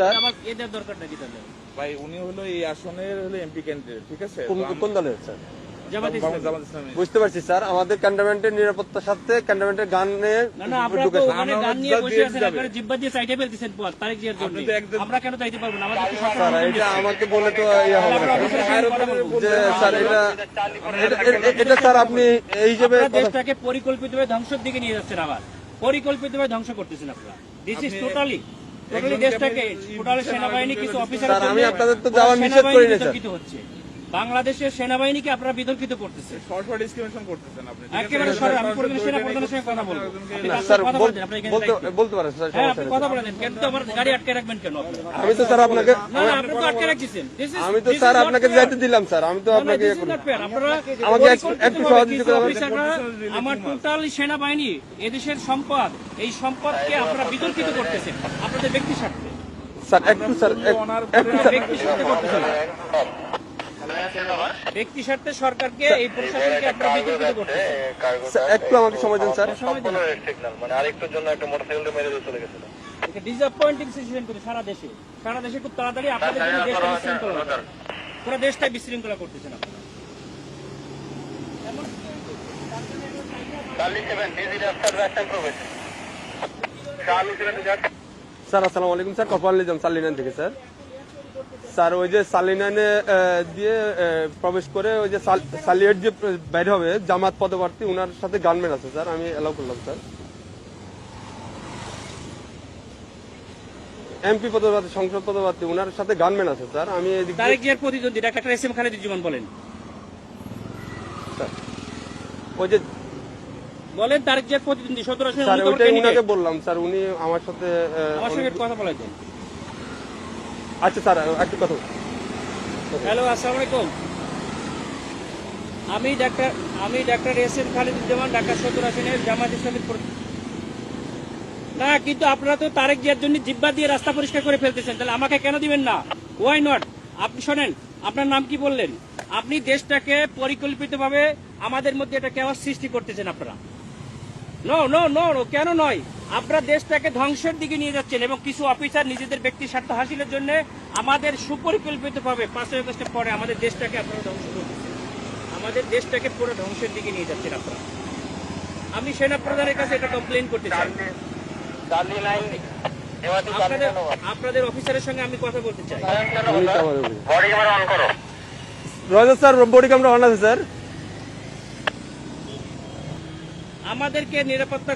Sir. আমার এদের দরকারটা কি তাহলে? ভাই উনি হলো এই আসনের হলো এমপি ক্যান্ডিডেট, ঠিক আছে? কোন দলের স্যার? জামাত ইসলামী। জামাত ইসলামী। বুঝতে পারছি স্যার, আমাদের ক্যান্টনমেন্টের নিরাপত্তার সাথে ক্যান্টনমেন্টের গানে না না, আপনারা তো ওখানে গান নিয়ে বসে আছেন, আপনারা জিব্বা দিয়ে সাইডে ফেলতেছেন তারিখ জিয়ার জন্য। আপনি তো একদম- আমরা কেন চাইতে পারবো না? আমাদের কি সরকার স্যার এটা আমাকে বলে তো ইয়ে হবে না যে স্যার এটা স্যার আপনি এই হিসেবে আপনারা দেশটাকে পরিকল্পিতভাবে ধ্বংসের দিকে নিয়ে যাচ্ছেন, আবার পরিকল্পিতভাবে ধ্বংস করতেছেন আপনারা। দিস ইজ টোটালি দেশটাকে টোটালি সেনাবাহিনী কিছু অফিসার স্যার আমি আপনাদের তো যাওয়া নিষেধ করি না স্যার। হচ্ছে বাংলাদেশের সেনাবাহিনীকে আপনারা বিতর্কিত করতেছে সরাসরি ডিসক্রিমিনেশন করতেছেন আপনি, ঠিক আছে? একেবারে সরে। আমি পুরো সেনা প্রধানের সঙ্গে কথা বলবো। আপনি তার স্যার সাথে কথা বলতেন, আপনি এখানে দায়িত্ব। বলতে পারেন স্যার, হ্যাঁ, সমস্যা আপনি নেই। কথা বলেন। কেন তো আমার গাড়ি আটকে রাখবেন কেন আপনারা? আমি তো স্যার আপনাকে না না, আপনি তো আটকে রাখছেন। আমি তো স্যার আপনাকে যাইতে দিলাম স্যার, আমি তো আপনাকে ইয়ে করি। আমাকে একটু সহযোগিতা করবেন। আমার টোটাল সেনাবাহিনী এদেশের সম্পদ, এই সম্পদকে আপনারা বিতর্কিত করতেছেন আপনাদের ব্যক্তি স্বার্থে। স্যার একটু স্যার একটু স্যার ব্যক্তি স্বার্থে করতেছেন, ব্যক্তি স্বার্থে সরকারকে এই প্রশাসনকে আপনারা বিতর্কিত করতেছেন। স্যার, একটু আমাকে সময় দেন স্যার। সময় দিন। মানে আরেকটুর জন্য একটা মোটরসাইকেলটা মেরে দিয়ে চলে গেছিল। এটা ডিসঅ্যাপয়েন্টিং সিচুয়েশন করে সারা দেশে খুব তাড়াতাড়ি আপনাদের জন্য দেশটা বিশৃঙ্খলা হবে। পুরো দেশটাই বিশৃঙ্খলা করতেছেন আপনারা। স্যার আসসালামু আলাইকুম স্যার, কপাল নিজাম সালিনান থেকে স্যার। স্যার ওই যে সালিনানে দিয়ে প্রবেশ করে ওই যে সালিয়েট যে বাইরে হবে জামাত পদপ্রার্থী, ওনার সাথে গানম্যান আছে স্যার, আমি এলাও করলাম স্যার। এমপি পদপ্রার্থী, সংসদ পদপ্রার্থী, ওনার সাথে গানম্যান আছে স্যার। আমি এদিকে তারেক জিয়ার প্রতিদ্বন্দ্বী ডাক্তার এস এম খালেদুজ্জামান বলেন, স্যার ওই যে বলেন তারেক জিয়ার প্রতিদ্বন্দ্বী 17 আসনের স্যার অন্যতম ওইটাই উনাকে ক্যান্ডিডেট। বললাম স্যার, উনি আমার সাথে আমার সঙ্গে কথা বলে দেন। আচ্ছা স্যার একটু কথা। হ্যালো, আসসালামু আলাইকুম। আমি doctor S M Khaleduzzaman, Dhaka 17 আসনের জামাত ইসলামীর না, কিন্তু আপনারা তো তারেক জিয়ার জন্য জিব্বা দিয়ে রাস্তা পরিষ্কার করে ফেলতেছেন, তাহলে আমাকে কেন দিবেন না? Why not? আপনি শোনেন, আপনার নাম কি বললেন? আপনি দেশটাকে পরিকল্পিতভাবে আমাদের মধ্যে একটা কেওয়াস সৃষ্টি করতেছেন আপনারা। নো নো নো নো, কেন নয়? আপনারা দেশটাকে ধ্বংসের দিকে নিয়ে যাচ্ছেন এবং কিছু অফিসার নিজেদের ব্যক্তি স্বার্থ হাসিলের জন্য আমাদের সুপরিকল্পিতভাবে 5 আগস্টের পরে আমাদের দেশটাকে আপনারা ধ্বংস করতেছেন, আমাদের দেশটাকে পুরো ধ্বংসের দিকে নিয়ে যাচ্ছেন আপনারা। আমি সেনা প্রধানের কাছে এটা কমপ্লেন করতে চাই। আপনাদের অফিসারের সঙ্গে আমি কথা বলতে চাই। রয়েছে স্যার, বডি ক্যামেরা অন আছে স্যার। আমাদেরকে নিরাপত্তা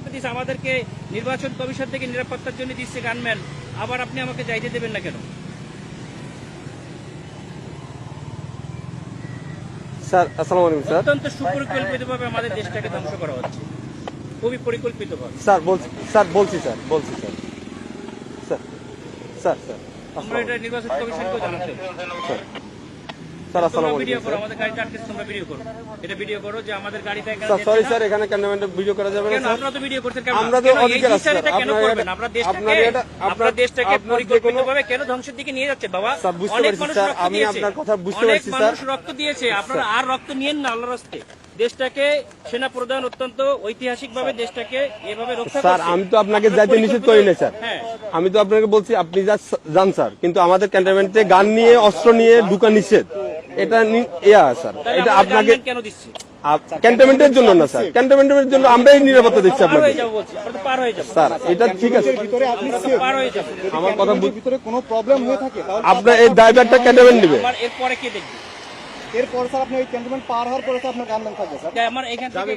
দিচ্ছে, আমাদেরকে নির্বাচন কমিশন থেকে নিরাপত্তার জন্য দিচ্ছে গানম্যান, আবার আপনি আমাকে যাইতে দেবেন না কেন? স্যার আসসালামু আলাইকুম স্যার। অত্যন্ত সুপরিকল্পিতভাবে আমাদের দেশটাকে ধ্বংস করা হচ্ছে, খুবই পরিকল্পিতভাবে। স্যার বলছি স্যার স্যার স্যার স্যার আমরা এটা নির্বাচন কমিশনকেও জানাতে। স্যার আসসালামু তোমরা ভিডিও আলাইকুম করো, আমাদের গাড়িটা আটকে, তোমরা ভিডিও করো, এটা ভিডিও করো যে আমাদের গাড়িটা এখানে স্যার। সরি যেতে না। স্যার, এখানে ক্যান্টনমেন্টে ভিডিও করা যাবে না কেন স্যার। আপনারা তো ভিডিও করতে কেন? আমরা তো কেন এই অধিকার আছে জিনিসটা স্যার। কেন আপনার করবেন? এটা- আপনারা আপনার এটা আপনারা দেশটাকে আপনার যে কোনো- পরিকল্পিতভাবে কেন ধ্বংসের দিকে নিয়ে যাচ্ছে বাবা? স্যার, বুঝতে অনেক পারছি মানুষ স্যার, রক্ত আমি দিয়েছে, আপনার কথা বুঝতে অনেক পারছি মানুষ স্যার। রক্ত দিয়েছে, আপনারা আর রক্ত নিয়েন না আল্লাহর রাস্তে। দেশটাকে সেনা প্রধান অত্যন্ত ঐতিহাসিকভাবে দেশটাকে এভাবে রক্ষা স্যার করছে। আমি তো আপনাকে আপনারা যাইতে নিষেধ করি না স্যার। হ্যাঁ, আমি তো আপনাকে বলছি আপনি যান স্যার, কিন্তু আমাদের ক্যান্টনমেন্টে গান নিয়ে অস্ত্র নিয়ে ঢুকা নিষেধ, এটা স্যার। তাহলে এটা আপনারা আপনাকে গানম্যান কেন দিচ্ছে? ক্যান্টনমেন্টের জন্য না স্যার, ক্যান্টনমেন্টের জন্য আমরাই নিরাপত্তা দিচ্ছি পার আপনাকে হয়ে যাবো বলছি, আমরা তো পার হয়ে যাবো, স্যার। এটা ঠিক আছে, ভিতরে আপনি আমরা তো পার হয়ে যাবো। আমার কথা ভিতরে কোনো প্রবলেম হয়ে থাকে তাহলে আপনার এই ড্রাইভারটা ক্যান্টনমেন্ট নেবে। আমার এরপরে কে দেখবে? এরপর স্যার আপনি ওই ক্যান্টনমেন্ট পার হওয়ার পরে তো আপনার গানম্যান থাকবে স্যার। আমার এখান থেকে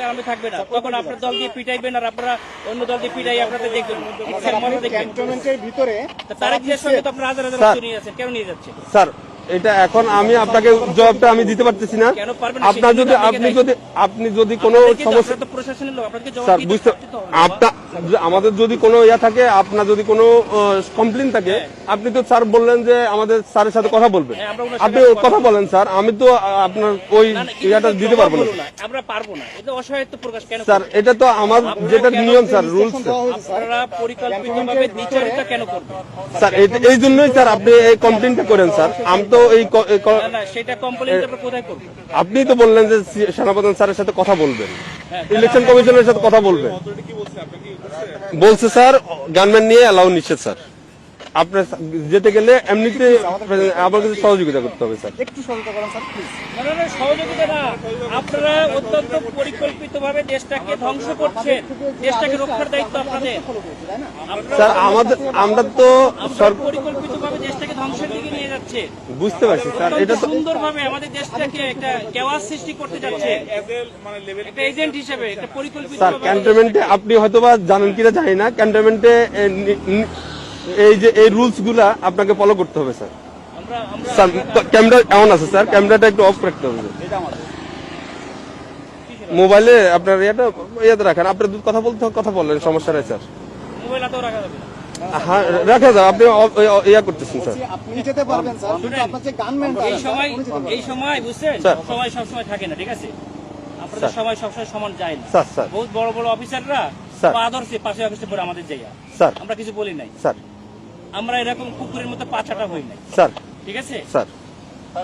আমি থাকবে না, তখন আপনার দল দিয়ে পিটাইবেন আর আপনারা অন্য দল দিয়ে পিটাই আপনাদের দেখবেন, স্যার আপনি মজা দেখবেন। ক্যান্টনমেন্টের ভিতরে তারেক জিয়ার সঙ্গে তো আপনারা হাজার হাজার স্যার। রক্ত নিয়ে যাচ্ছেন, কেন নিয়ে যাচ্ছে? স্যার এটা এখন আমি আপনাকে জবাবটা আমি দিতে পারতেছি না। কেন পারবেন না? আপনার যদি সেটা আপনি যদি কোনো আপনাদের কিন্তু সমস্যা, আপনারা তো প্রশাসনের লোক, আপনাদেরকে জবাব স্যার দিতে বুঝতে পারতে হবে। আপনার আমাদের যদি কোনো ইয়া থাকে, আপনার যদি কোনো কমপ্লেন থাকে, আপনি তো স্যার বললেন যে আমাদের স্যারের সাথে কথা বলবেন, হ্যাঁ, আমরা ওনার আপনি সাথে কথা বলেন স্যার। আমি তো আপনার ওই না, না, কিন্তু ইয়াটা দিতে পারবো না জবাব বলো না, আমরা পারবো না, এটা অসহায়ত্ব প্রকাশ কেন স্যার। করবেন? এটা তো আমার যেটা নিয়ম স্যার, রুলস দেওয়া হয়েছে স্যার। আপনারা পরিকল্পিতভাবে দ্বিচারিতা কেন করবেন? স্যার। এই জন্যই স্যার আপনি এই কমপ্লেনটা করেন স্যার। আমি তো না না, সেটা কমপ্লেইন আমরা কোথায় করবো? আপনি তো বললেন যে সেনাপ্রধান স্যারের সাথে কথা বলবেন, হ্যাঁ, ইলেকশন কমিশনের সাথে কথা বলবেন। বলছে স্যার গানম্যান নিয়ে অ্যালাউ নিচ্ছে স্যার। আপনার যেতে গেলে এমনিতে আমার কাছে সহযোগিতা করতে হবে স্যার। একটু সহযোগিতা করেন স্যার প্লিজ। না, না, সহযোগিতা না, আপনারা অত্যন্ত পরিকল্পিতভাবে দেশটাকে ধ্বংস করছেন, দেশটাকে রক্ষার দায়িত্ব আপনাদের। স্যার আমরা তো পরিকল্পিতভাবে দেশটাকে ধ্বংসের দিকে নিয়ে যাচ্ছে, বুঝতে পারছি স্যার, এটা তো সুন্দরভাবে আমাদের দেশটাকে একটা কেওয়াস সৃষ্টি করতে যাচ্ছে, একটা এজেন্ট হিসেবে একটা পরিকল্পিত। স্যার ক্যান্টনমেন্টে আপনি হয়তোবা জানেন কিনা জানি না, ক্যান্টনমেন্টে এই যে এই রুলস গুলা আপনাকে ফলো করতে হবে স্যার। স্যার ক্যামেরা এমন আছে স্যার, ক্যামেরাটা একটু অফ রাখতে হবে। মোবাইলে আপনার ইয়াতে রাখেন, আপনার কথা বলতে কথা বললেন, সমস্যা নেই স্যার। মোবাইল হাতেও রাখা যাবে না। হ্যাঁ রাখা যাবে, আপনি ইয়া করতেছেন স্যার। আপনি যেতে পারবেন স্যার, কিন্তু আপনার যে গানম্যানটা এই সময় বুঝছেন, স্যার। সময় সবসময় থাকে না, ঠিক আছে? আপনাদের সময় সবসময় সমান যায় না। স্যার স্যার বহুত বড় বড় অফিসাররা স্যার। পা ধরছে, পাশে অফিসে পরে আমাদের জায়গা, স্যার আমরা কিছু বলি নাই। স্যার আমরা এরকম কুকুরের মতো পাছাটা হই নাই, স্যার ঠিক আছে? স্যার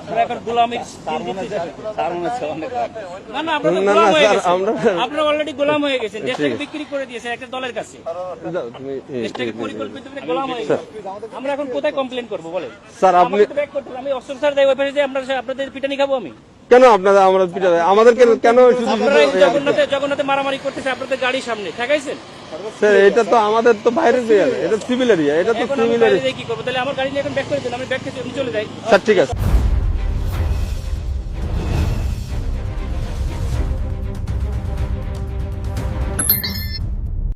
আমরা এখন গোলামির দিন দিতে না, না, আমরা তো না, গোলাম না, হয়ে স্যার, গেছি। আমরা- আপনারা অলরেডি গোলাম হয়ে গেছেন, দেশটাকে ঠিক আছে। বিক্রি করে দিয়েছেন একটা দলের কাছে, যাও, তুমি দেশটাকে পরিকল্পিতভাবে গোলাম হয়ে গেছে। আমরা এখন কোথায় কমপ্লেন করবো বলেন? স্যার আপনি আমাকে তো ব্যাক করতে হবে। আমি অস্ত্র স্যার দেয় ওইভাবে যে আমরা আপনাদের পিটানি খাবো আমি? কেন আপনারা আমরা পিটাবে আমাদেরকে কেন শুধু আপনারা এই জগন্নাথে মারামারি করতেছে আপনাদের গাড়ির সামনে ঠেকাইছেন। স্যার এটা তো আমাদের তো বাইরের এরিয়া, এটা সিভিল এরিয়া, এটা তো এখন আমি সিভিল বাইরে এরিয়া। যেয়ে কি করবো? তাহলে আমার গাড়ি নিয়ে এখন ব্যাক করে দিন, আমি ব্যাক করে চলে যাই। স্যার ঠিক আছে।